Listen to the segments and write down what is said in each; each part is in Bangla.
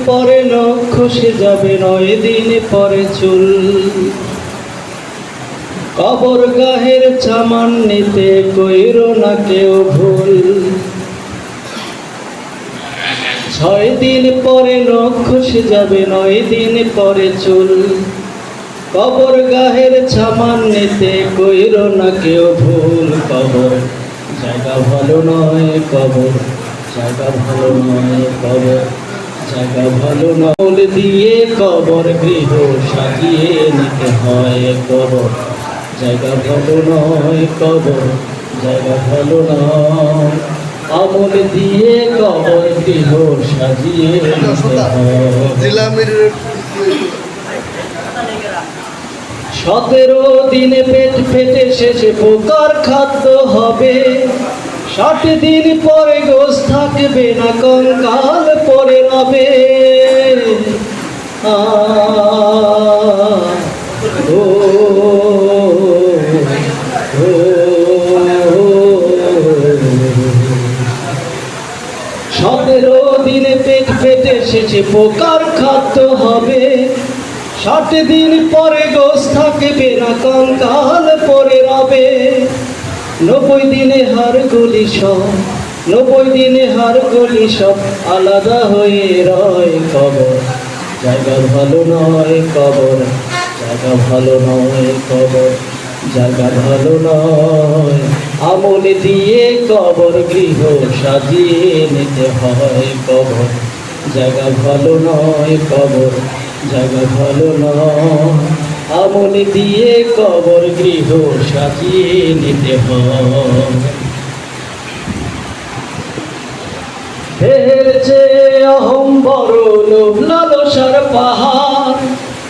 পরে নখ খসে যাবে, 9 দিন পরে চুল। কবর গাহের চামান নিতে কইরো না কেউ ভুল। 6 দিন পরে নখ খসে যাবে, 9 দিন পরে চুল। কবর গাহের চামান নিতে কইরো না কেউ ভুল। কবর জায়গা ভালো নয়, কবর জায়গা ভালো নয়, কবর জায়গা ভালো নয়। ফুল দিয়ে কবর গৃহ সাজিয়ে নিতে হয়। কবর জায়গা ভালো নয়, কবর জায়গা ভালো নয়। আমল দিয়ে কবর গৃহ সাজিয়ে নিতে হয়। 17 দিনে পেট ফেটে শেষে পোকার খাদ্য হবে। 60 দিন পরে গোশ থাকবে না, কঙ্কাল পরে রবে। ও 17 দিনে পেট ফেটে শেষে পোকার খাদ্য হবে। 60 দিন পরে গোশ থাকবে না, কঙ্কাল পরে রবে। 90 দিনে হাড়গুলি সব, 90 দিনে হাড়গুলি সব আলাদা হয়ে রয়। কবর জায়গা ভালো নয়, কবর জায়গা ভালো নয়, কবর জায়গা ভালো নয়। আমল দিয়ে কবর গৃহ সাজিয়ে নিতে হয়। কবর জায়গা ভালো নয়, কবর জায়গা ভালো নয়। আমল দিয়ে কবর গৃহ সাজিয়ে নিতে হয়। দেহের চেয়ে অহং বড়, লোভ লালসার পাহাড়।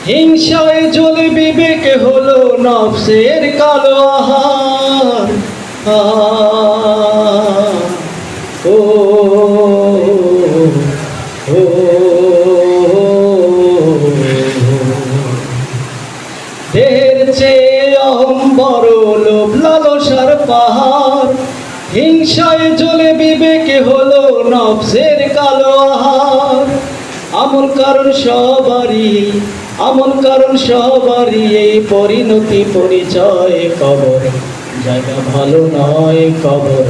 হিংসায় জ্বলে বিবেক হলো নফসের কালো আহার। ও ও দেহের চেয়ে অহং বড়, লোভ লালসার পাহাড়। হিংসায় জ্বলে বিবেকে হলো নফসের কালো আহার। আমল কারণ সবারই, আমল কারণ সবারই এই পরিণতি পরিচয়। কবর জায়গা ভালো নয়, কবর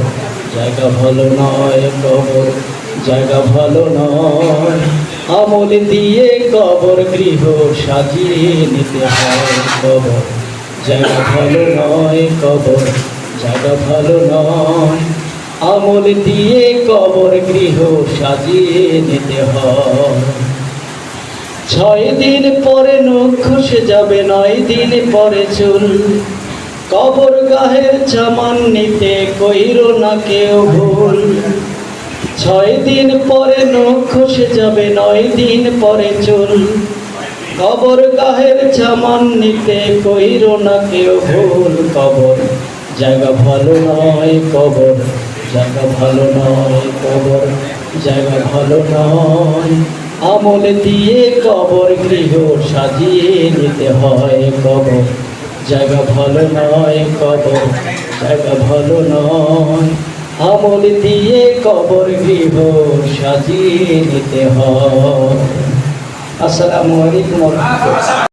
জায়গা ভালো নয়, কবর জায়গা ভালো নয়। আমল দিয়ে কবর গৃহ সাজিয়ে নিতে হয়। কবর জায়গা ভালো নয়, কবর জায়গা ভালো নয়। আমল দিয়ে কবর গৃহ সাজিয়ে নিতে হয়। 6 দিন পরে নখ খসে যাবে, 9 দিন পরে চুল। কবর গাহের চামান নিতে কইরো না কেউ ভুল। 6 দিন পরে নখ খসে যাবে, 9 দিন পরে চুল। কবর গাহের চামান নিতে কইরো না কেউ ভুল। কবর জায়গা ভালো নয়, কবর জায়গা ভালো নয়, কবর জায়গা ভালো নয়। আমল দিয়ে কবর গৃহ সাজিয়ে নিতে হয়। কবর জায়গা ভালো নয়, কবর জায়গা ভালো নয়। আমল দিয়ে কবর গৃহ সাজিয়ে নিতে হয়। আসসালামু আলাইকুম।